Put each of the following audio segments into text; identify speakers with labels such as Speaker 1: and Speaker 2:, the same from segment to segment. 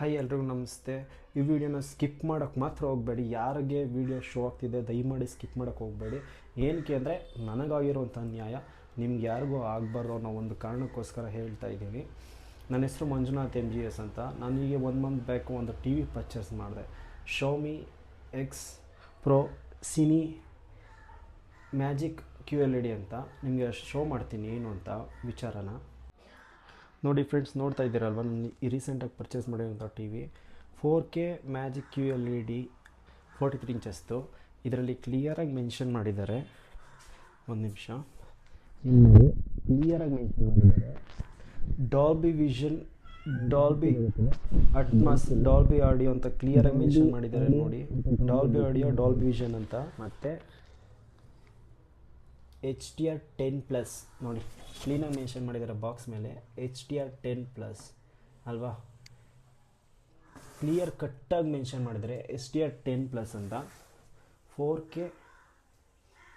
Speaker 1: Hi ಎಲ್ರಿಗೂ ನಮಸ್ತೆ. ಈ ವಿಡಿಯೋನ ಸ್ಕಿಪ್ ಮಾಡೋಕ್ಕೆ ಮಾತ್ರ ಹೋಗಬೇಡಿ. ಯಾರಿಗೆ ವಿಡಿಯೋ ಶೋ ಆಗ್ತಿದೆ ದಯಮಾಡಿ ಸ್ಕಿಪ್ ಮಾಡೋಕ್ಕೆ ಹೋಗಬೇಡಿ. ಏನಕ್ಕೆ ಅಂದರೆ ನನಗಾಗಿರೋಂಥ ನ್ಯಾಯ ನಿಮ್ಗೆ ಯಾರಿಗೂ ಆಗಬಾರ್ದು ಅನ್ನೋ ಒಂದು ಕಾರಣಕ್ಕೋಸ್ಕರ ಹೇಳ್ತಾ ಇದ್ದೀನಿ. ನನ್ನ ಹೆಸರು ಮಂಜುನಾಥ್ MGS ಅಂತ. ನಾನೀಗ 1 ಮಂತ್ ಬ್ಯಾಕು ಒಂದು ಟಿ ವಿ ಪರ್ಚೇಸ್ ಮಾಡಿದೆ. Xiaomi X Pro Cine Magic QLED ಅಂತ. ನಿಮಗೆ ಶೋ ಮಾಡ್ತೀನಿ ಏನು ಅಂತ ವಿಚಾರನ ನೋಡಿ ಫ್ರೆಂಡ್ಸ್. ನೋಡ್ತಾ ಇದ್ದೀರಲ್ವ, ನಾನು ಈ ರೀಸೆಂಟಾಗಿ ಪರ್ಚೇಸ್ ಮಾಡಿರೋಂಥ T V 4K magic QLED 43 ಇಂಚಸ್ದು. ಇದರಲ್ಲಿ ಕ್ಲಿಯರಾಗಿ ಮೆನ್ಷನ್ ಮಾಡಿದ್ದಾರೆ, ಒಂದು ನಿಮಿಷ ಕ್ಲಿಯರಾಗಿ ಮೆನ್ಷನ್ ಮಾಡಿದ್ದಾರೆ Dolby Vision, Dolby Atmos, Dolby audio ಅಂತ ಕ್ಲಿಯರಾಗಿ ಮೆನ್ಷನ್ ಮಾಡಿದ್ದಾರೆ ನೋಡಿ. ಡಾಲ್ಬಿ ಆಡಿಯೋ, ಡಾಲ್ಬಿ ವಿಷನ್ ಅಂತ. ಮತ್ತು HDR10+ ನೋಡಿ, ಕ್ಲೀನಾಗಿ ಮೆನ್ಷನ್ ಮಾಡಿದ್ದಾರೆ ಬಾಕ್ಸ್ ಮೇಲೆ HDR10+ ಅಲ್ವಾ, ಕ್ಲಿಯರ್ ಕಟ್ಟಾಗಿ ಮೆನ್ಷನ್ ಮಾಡಿದರೆ HDR10+ ಅಂತ. 4K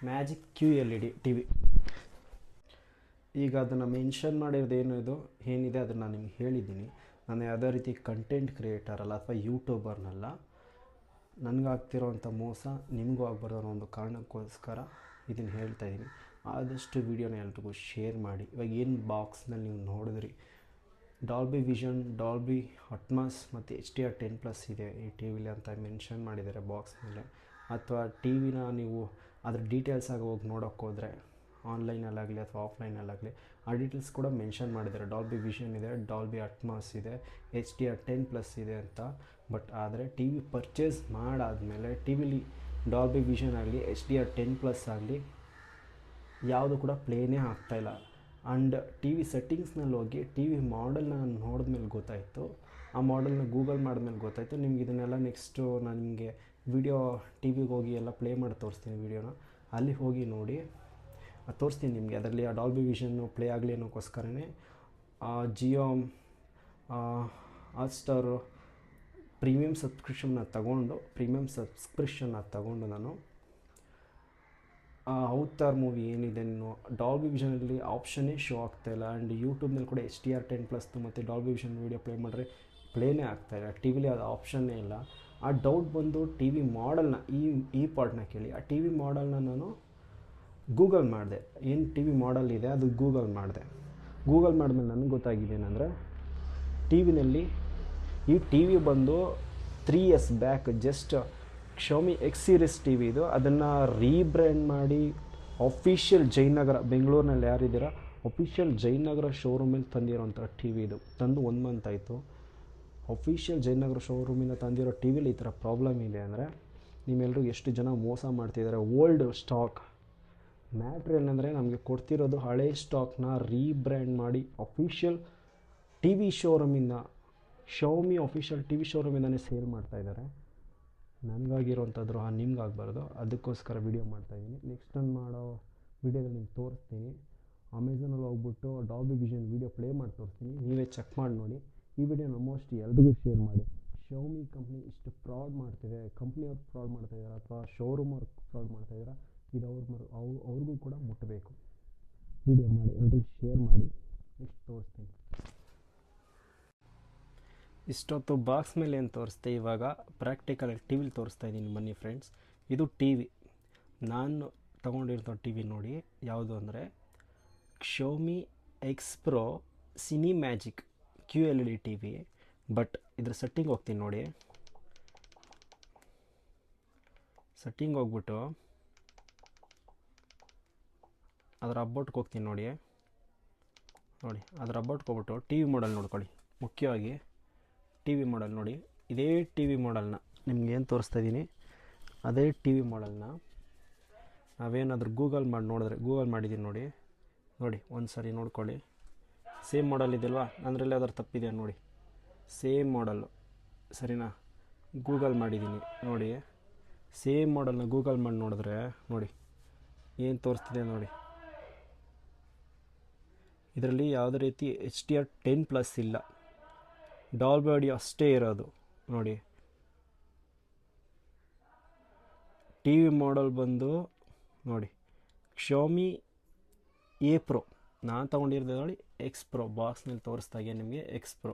Speaker 1: magic QLED T V. ಈಗ ಅದನ್ನು ಮೆನ್ಷನ್ ಮಾಡಿರೋದು ಏನಿದೆ ಅದನ್ನು ನಾನು ನಿಮ್ಗೆ ಹೇಳಿದ್ದೀನಿ. ನಾನು ಯಾವುದೇ ರೀತಿ ಕಂಟೆಂಟ್ ಕ್ರಿಯೇಟರ್ ಅಲ್ಲ ಅಥವಾ ಯೂಟ್ಯೂಬರ್ನಲ್ಲ. ನನಗಾಗ್ತಿರೋವಂಥ ಮೋಸ ನಿಮಗೂ ಆಗಬಾರ್ದು ಅನ್ನೋ ಒಂದು ಕಾರಣಕ್ಕೋಸ್ಕರ ಇದನ್ನು ಹೇಳ್ತಾ ಇದ್ದೀನಿ. ಆದಷ್ಟು ವೀಡಿಯೋನ ಎಲ್ರಿಗೂ ಶೇರ್ ಮಾಡಿ. ಇವಾಗ ಏನು ಬಾಕ್ಸ್ನಲ್ಲಿ ನೀವು ನೋಡಿದ್ರಿ, ಡಾಲ್ಬಿ ವಿಷನ್, ಡಾಲ್ಬಿ ಅಟ್ಮಾಸ್ ಮತ್ತು HDR10+ ಇದೆ ಈ ಟಿ ವಿಲಿ ಅಂತ ಮೆನ್ಷನ್ ಮಾಡಿದ್ದಾರೆ ಬಾಕ್ಸ್ ಮೇಲೆ. ಅಥವಾ ಟಿ ವಿನ ನೀವು ಅದ್ರ ಡೀಟೇಲ್ಸಾಗಿ ಹೋಗಿ ನೋಡೋಕ್ಕೆ ಹೋದರೆ ಆನ್ಲೈನಲ್ಲಾಗಲಿ ಅಥವಾ ಆಫ್ಲೈನಲ್ಲಾಗಲಿ ಆ ಡೀಟೇಲ್ಸ್ ಕೂಡ ಮೆನ್ಷನ್ ಮಾಡಿದ್ದಾರೆ. ಡಾಲ್ಬಿ ವಿಷನ್ ಇದೆ, ಡಾಲ್ಬಿ ಅಟ್ಮಾಸ್ ಇದೆ, HDR10+ ಇದೆ ಅಂತ. ಬಟ್ ಆದರೆ ಟಿ ವಿ ಪರ್ಚೇಸ್ ಮಾಡಾದಮೇಲೆ ಟಿ ವಿಲಿ ಡಾಲ್ಬಿ ವಿಷನ್ ಆಗಲಿ HDR10+ ಆಗಲಿ ಯಾವುದು ಕೂಡ ಪ್ಲೇನೇ ಆಗ್ತಾಯಿಲ್ಲ. ಆ್ಯಂಡ್ ಟಿ ವಿ ಸೆಟ್ಟಿಂಗ್ಸ್ನಲ್ಲಿ ಹೋಗಿ ಟಿ ವಿ ಮಾಡೆಲ್ನ ನಾನು ನೋಡಿದ್ಮೇಲೆ ಗೊತ್ತಾಯಿತು, ಆ ಮಾಡೆಲ್ನ ಗೂಗಲ್ ಮಾಡಿದ್ಮೇಲೆ ಗೊತ್ತಾಯಿತು. ನಿಮ್ಗೆ ಇದನ್ನೆಲ್ಲ ನೆಕ್ಸ್ಟು ನಾನು ನಿಮಗೆ ವಿಡಿಯೋ ಟಿ ವಿಗೆ ಹೋಗಿ ಎಲ್ಲ ಪ್ಲೇ ಮಾಡಿ ತೋರಿಸ್ತೀನಿ ವೀಡಿಯೋನ. ಅಲ್ಲಿ ಹೋಗಿ ನೋಡಿ ತೋರಿಸ್ತೀನಿ ನಿಮಗೆ. ಅದರಲ್ಲಿ ಆ ಡಾಲ್ಬಿ ವಿಷನ್ನು ಪ್ಲೇ ಆಗಲಿ ಅನ್ನೋಕ್ಕೋಸ್ಕರನೇ ಜಿಯೋ ಹಾಟ್ಸ್ಟಾರು ಪ್ರೀಮಿಯಮ್ ಸಬ್ಸ್ಕ್ರಿಪ್ಷನ್ನ ತಗೊಂಡು ನಾನು ಅವತಾರ್ ಮೂವಿ ಏನಿದೆ ಡಾಲ್ಬಿ ವಿಷನಲ್ಲಿ ಆಪ್ಷನ್ನೇ ಶೋ ಆಗ್ತಾಯಿಲ್ಲ. ಆ್ಯಂಡ್ ಯೂಟ್ಯೂಬ್ನಲ್ಲಿ ಕೂಡ HDR10+ ಮತ್ತು ಡಾಲ್ಬಿ ವಿಷನ್ ವೀಡಿಯೋ ಪ್ಲೇ ಮಾಡಿದ್ರೆ ಪ್ಲೇನೇ ಆಗ್ತಾಯಿಲ್ಲ. ಟಿ ವಿಲಿ ಅದು ಆಪ್ಷನ್ನೇ ಇಲ್ಲ. ಆ ಡೌಟ್ ಬಂದು ಟಿ ವಿ ಮಾಡೆಲ್ನ ಈ ಪಾರ್ಟ್ನ ಕೇಳಿ. ಆ ಟಿ ವಿ ಮಾಡೆಲ್ನ ನಾನು ಗೂಗಲ್ ಮಾಡಿದೆ, ಏನು ಟಿ ವಿ ಮಾಡೆಲ್ ಇದೆ ಅದು ಗೂಗಲ್ ಮಾಡಿದೆ. ಗೂಗಲ್ ಮಾಡಿದ್ಮೇಲೆ ನನಗೆ ಗೊತ್ತಾಗಿದ್ದೇನೆಂದರೆ ಟಿ ವಿನಲ್ಲಿ ಈ ಟಿ ವಿ ಬಂದು 3 years back just Xiaomi X series T V ಇದು. ಅದನ್ನು ರೀಬ್ರ್ಯಾಂಡ್ ಮಾಡಿ ಅಫಿಷಿಯಲ್ ಜಯನಗರ, ಬೆಂಗಳೂರಿನಲ್ಲಿ ಯಾರಿದ್ದೀರಾ ಅಫಿಷಿಯಲ್ ಜಯನಗರ ಶೋರೂಮಲ್ಲಿ ತಂದಿರೋಂಥ ಟಿ ವಿ ಇದು. ತಂದು 1 ಮಂತ್ ಆಯಿತು. ಅಫಿಷಿಯಲ್ ಜಯನಗರ ಶೋರೂಮಿಂದ ತಂದಿರೋ ಟಿ ವಿಲಿ ಈ ಥರ ಪ್ರಾಬ್ಲಮ್ ಇದೆ ಅಂದರೆ ನಿಮ್ಮೆಲ್ಲರೂ ಎಷ್ಟು ಜನ ಮೋಸ ಮಾಡ್ತಿದ್ದಾರೆ. ಓಲ್ಡ್ ಸ್ಟಾಕ್ ಮ್ಯಾಟ್ರ್ ಏನಂದರೆ ನಮಗೆ ಕೊಡ್ತಿರೋದು ಹಳೆ ಸ್ಟಾಕ್ನ ರೀಬ್ರ್ಯಾಂಡ್ ಮಾಡಿ ಅಫಿಷಿಯಲ್ ಟಿ ವಿ ಶೋರೂಮಿಂದ, Xiaomi ಅಫಿಷಿಯಲ್ ಟಿ ವಿ ಶೋರೂಮಿಂದನೇ ಸೇಲ್ ಮಾಡ್ತಾಯಿದ್ದಾರೆ. ನನಗಾಗಿರೋಂಥ ದ್ರೋಹ ನಿಮ್ಗಾಗಬಾರ್ದು, ಅದಕ್ಕೋಸ್ಕರ ವೀಡಿಯೋ ಮಾಡ್ತಾಯಿದ್ದೀನಿ. ನೆಕ್ಸ್ಟ್ ನಾನು ಮಾಡೋ ವೀಡಿಯೋದಲ್ಲಿ ನಿಮ್ಗೆ ತೋರಿಸ್ತೀನಿ. ಅಮೆಝಾನಲ್ಲಿ ಹೋಗ್ಬಿಟ್ಟು ಡಾಲ್ಬಿ ವಿಷನ್ ವೀಡಿಯೋ ಪ್ಲೇ ಮಾಡಿ ತೋರಿಸ್ತೀನಿ, ನೀವೇ ಚೆಕ್ ಮಾಡಿ ನೋಡಿ. ಈ ವಿಡಿಯೋನ ಆಲ್ಮೋಸ್ಟ್ ಎಲ್ರಿಗೂ ಶೇರ್ ಮಾಡಿ. Xiaomi ಕಂಪ್ನಿ ಇಷ್ಟು ಫ್ರಾಡ್ ಮಾಡ್ತಿದೆ, ಕಂಪ್ನಿಯವ್ರು ಫ್ರಾಡ್ ಮಾಡ್ತಾಯಿದ್ದಾರೆ ಅಥವಾ ಶೋರೂಮವ್ರು ಫ್ರಾಡ್ ಮಾಡ್ತಾಯಿದ್ದಾರೆ, ಇದು ಅವ್ರಿಗೂ ಕೂಡ ಮುಟ್ಟಬೇಕು. ವೀಡಿಯೋ ಮಾಡಿ ಎಲ್ರಿಗೂ ಶೇರ್ ಮಾಡಿ. ನೆಕ್ಸ್ಟ್ ತೋರಿಸ್ತೀನಿ. ಇಷ್ಟೊತ್ತು ಬಾಕ್ಸ್ ಮೇಲೆ ಏನು ತೋರಿಸ್ತೆ, ಇವಾಗ ಪ್ರಾಕ್ಟಿಕಲಾಗಿ ಟಿ ವಿಲಿ ತೋರಿಸ್ತಾ ಇದ್ದೀನಿ. ಬನ್ನಿ ಫ್ರೆಂಡ್ಸ್, ಇದು ಟಿ ವಿ. ನಾನು ತೊಗೊಂಡಿರೋ ಟಿ ವಿ ನೋಡಿ ಯಾವುದು ಅಂದರೆ Xiaomi X Pro Cine Magic QLED T V. But ಇದ್ರ ಸೆಟ್ಟಿಂಗ್ ಹೋಗ್ತೀನಿ ನೋಡಿ. ಸೆಟ್ಟಿಂಗ್ ಹೋಗ್ಬಿಟ್ಟು ಅದರ ಅಬೌಟ್ಗೆ ಹೋಗ್ತೀನಿ ನೋಡಿ. ಅದರ ಅಬೌಟ್ಗೆ ಹೋಗ್ಬಿಟ್ಟು ಟಿ ವಿ ಮಾಡೆಲ್ ನೋಡ್ಕೊಳ್ಳಿ. ಮುಖ್ಯವಾಗಿ ಟಿ ವಿ ಮಾಡೆಲ್ ನೋಡಿ. ಇದೇ ಟಿ ವಿ ಮಾಡೆಲ್ನ ನಿಮ್ಗೇನು ತೋರಿಸ್ತಾ ಇದ್ದೀನಿ ಅದೇ ಟಿ ವಿ ಮಾಡೆಲ್ನ ನಾವೇನಾದರೂ ಗೂಗಲ್ ಮಾಡಿದ್ದೀನಿ ನೋಡಿ ಒಂದು ಸಾರಿ ನೋಡ್ಕೊಳ್ಳಿ. ಸೇಮ್ ಮಾಡೆಲ್ ಇದೆಯಲ್ವಾ, ಅದರಲ್ಲಿ ಯಾವ್ದಾದ್ರು ತಪ್ಪಿದೆ ನೋಡಿ. ಸೇಮ್ ಮಾಡೆಲ್ಲು ಸರಿನಾ, ಗೂಗಲ್ ಮಾಡಿದ್ದೀನಿ ನೋಡಿ. ಸೇಮ್ ಮಾಡೆಲ್ನ ಗೂಗಲ್ ಮಾಡಿ ನೋಡಿದ್ರೆ ನೋಡಿ ಏನು ತೋರಿಸ್ತಿದೆ ನೋಡಿ. ಇದರಲ್ಲಿ ಯಾವುದೇ ರೀತಿ HDR10+ ಇಲ್ಲ, ಡಾಲ್ಬಿ ಆಡಿಯೋ ಅಷ್ಟೇ ಇರೋದು ನೋಡಿ. ಟಿ ವಿ ಮಾಡೆಲ್ ಬಂದು ನೋಡಿ Xiaomi A Pro. ನಾನು ತೊಗೊಂಡಿರೋದು ನೋಡಿ X Pro. ಬಾಕ್ಸ್ನಲ್ಲಿ ತೋರಿಸ್ದಾಗೆ ನಿಮಗೆ X Pro.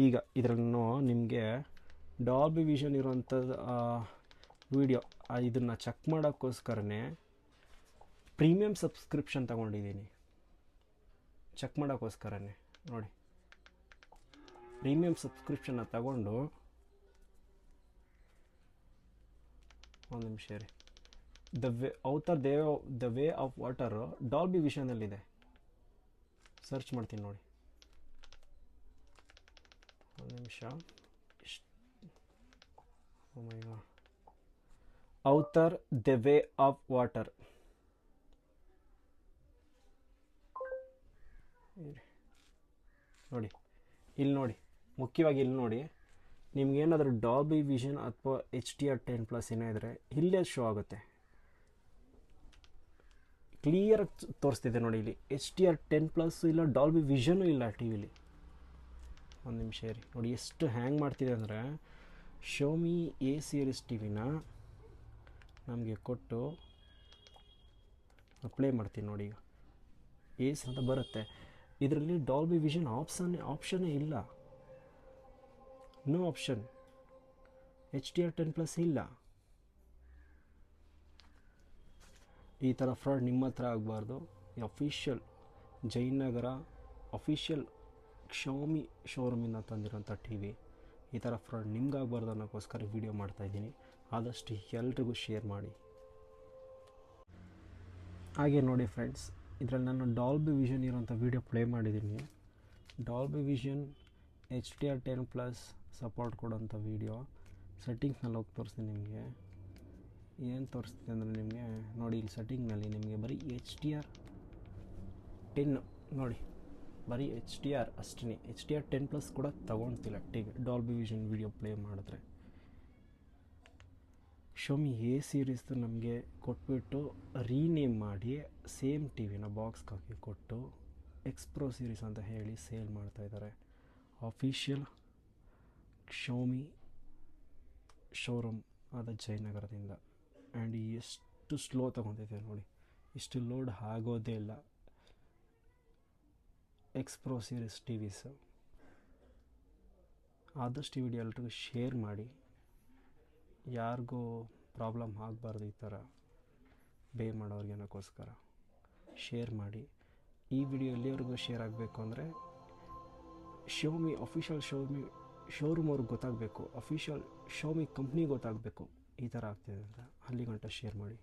Speaker 1: ಈಗ ಇದರನ್ನು ನಿಮಗೆ ಡಾಲ್ಬಿ ವಿಷನ್ ಇರುವಂಥದ್ದು ವಿಡಿಯೋ ಇದನ್ನು ಚೆಕ್ ಮಾಡೋಕ್ಕೋಸ್ಕರನೇ ಪ್ರೀಮಿಯಮ್ ಸಬ್ಸ್ಕ್ರಿಪ್ಷನ್ ತೊಗೊಂಡಿದ್ದೀನಿ, ಚೆಕ್ ಮಾಡೋಕ್ಕೋಸ್ಕರನೇ. ನೋಡಿ, ಪ್ರೀಮಿಯಮ್ ಸಬ್ಸ್ಕ್ರಿಪ್ಷನ್ನ ತಗೊಂಡು ಒಂದು ನಿಮಿಷ ರೀ. The way of water Dolby ವಿಷನಲ್ಲಿದೆ, ಸರ್ಚ್ ಮಾಡ್ತೀನಿ ನೋಡಿ. ಒಂದು ನಿಮಿಷ. Avatar the way of water, ನೋಡಿ ಇಲ್ಲಿ ನೋಡಿ, ಮುಖ್ಯವಾಗಿ ಇಲ್ಲಿ ನೋಡಿ. ನಿಮ್ಗೇನಾದರೂ ಡಾಲ್ಬಿ ವಿಷನ್ ಅಥವಾ HDR10+ ಏನೋ ಇದ್ದರೆ ಇಲ್ಲೇ ಶೋ ಆಗುತ್ತೆ, ಕ್ಲಿಯರಾಗಿ ತೋರಿಸ್ತಿದೆ ನೋಡಿ. ಇಲ್ಲಿ HDR10+ ಇಲ್ಲ, ಡಾಲ್ಬಿ ವಿಷನು ಇಲ್ಲ ಟಿ ವಿಲಿ. ಒಂದು ನಿಮಿಷ ರೀ, ನೋಡಿ ಎಷ್ಟು ಹ್ಯಾಂಗ್ ಮಾಡ್ತಿದೆ ಅಂದರೆ, ಶೋಮಿ ಎ ಸೀರೀಸ್ ಟಿ ವಿನ ನಮಗೆ ಕೊಟ್ಟು ಪ್ಲೇ ಮಾಡ್ತೀನಿ ನೋಡಿ. ಈಗ ಏಸ್ ಅಂತ ಬರುತ್ತೆ, ಇದರಲ್ಲಿ ಡಾಲ್ಬಿ ವಿಷನ್ ಆಪ್ಷನ್ನೇ ಇಲ್ಲ, ನೋ ಆಪ್ಷನ್. HDR10+ ಇಲ್ಲ. ಈ ಥರ ಫ್ರಾಡ್ ನಿಮ್ಮ ಹತ್ರ ಆಗಬಾರ್ದು. ಈ ಅಫಿಷಿಯಲ್ ಜಯನಗರ ಅಫಿಷಿಯಲ್ ಶೋಮಿ ಶೋರೂಮಿಂದ ತಂದಿರೋಂಥ ಟಿ ವಿ, ಈ ಥರ ಫ್ರಾಡ್ ನಿಮ್ಗಾಗಬಾರ್ದು ಅನ್ನೋಕ್ಕೋಸ್ಕರ ವಿಡಿಯೋ ಮಾಡ್ತಾಯಿದ್ದೀನಿ. ಆದಷ್ಟು ಎಲ್ರಿಗೂ ಶೇರ್ ಮಾಡಿ. ಹಾಗೆ ನೋಡಿ ಫ್ರೆಂಡ್ಸ್, ಇದರಲ್ಲಿ ನಾನು ಡಾಲ್ಬಿ ವಿಷನ್ ಇರೋಂಥ ವಿಡಿಯೋ ಪ್ಲೇ ಮಾಡಿದ್ದೀನಿ. ಡಾಲ್ಬಿ ವಿಷನ್ HDR10+ ಸಪೋರ್ಟ್ ಕೊಡೋಂಥ ವಿಡಿಯೋ ಸೆಟ್ಟಿಂಗ್ಸ್ನಲ್ಲಿ ಹೋಗಿ ತೋರಿಸ್ತೀನಿ ನಿಮಗೆ. ಏನು ತೋರಿಸ್ತೀನಿ ಅಂದರೆ ನಿಮಗೆ ನೋಡಿ, ಇಲ್ಲಿ ಸೆಟ್ಟಿಂಗ್ನಲ್ಲಿ ನಿಮಗೆ ಬರೀ HDR10 ನೋಡಿ, ಬರೀ HDR ಅಷ್ಟೇ. HDR10+ ಕೂಡ ತೊಗೊಳ್ತಿಲ್ಲ TV Dolby Vision video play ಮಾಡಿದ್ರೆ. ಶೋಮಿ ಎ ಸೀರೀಸ್ದು ನಮಗೆ ಕೊಟ್ಬಿಟ್ಟು ರೀನೇಮ್ ಮಾಡಿ ಸೇಮ್ ಟಿ ವಿನ ಬಾಕ್ಸ್ಗೆ ಹಾಕಿ ಕೊಟ್ಟು ಎಕ್ಸ್ಪ್ರೋ ಸೀರೀಸ್ ಅಂತ ಹೇಳಿ ಸೇಲ್ ಮಾಡ್ತಾಯಿದ್ದಾರೆ. ಅಫಿಷಿಯಲ್ ಶೋಮಿ ಶೋರೂಮ್ ಆದ ಜಯನಗರದಿಂದ. ಆ್ಯಂಡ್ ಎಷ್ಟು ಸ್ಲೋ ತೊಗೊತಿದೆ ನೋಡಿ, ಇಷ್ಟು ಲೋಡ್ ಆಗೋದೇ ಇಲ್ಲ ಎಕ್ಸ್ಪ್ರೋ ಸೀರೀಸ್ ಟಿ ವಿಸು. ಆದಷ್ಟು ವಿಡಿಯೋ ಎಲ್ರಿಗೂ ಶೇರ್ ಮಾಡಿ, ಯಾರಿಗೂ ಪ್ರಾಬ್ಲಮ್ ಆಗಬಾರ್ದು. ಈ ಥರ ಬೇ ಮಾಡೋರಿಗೆ ಅನ್ನೋಕ್ಕೋಸ್ಕರ ಶೇರ್ ಮಾಡಿ. ಈ ವಿಡಿಯೋ ಎಲ್ಲಿವರೆಗೂ ಶೇರ್ ಆಗಬೇಕು ಅಂದರೆ ಶೋಮಿ ಅಫಿಷಿಯಲ್ ಶೋರೂಮ್ ಅವ್ರಿಗೆ ಗೊತ್ತಾಗಬೇಕು, ಅಫಿಷಿಯಲ್ ಶೋಮಿ ಕಂಪ್ನಿ ಗೊತ್ತಾಗಬೇಕು ಈ ಥರ ಆಗ್ತಿದೆ ಅಂತ. ಅಲ್ಲಿ ಗಂಟ ಶೇರ್ ಮಾಡಿ.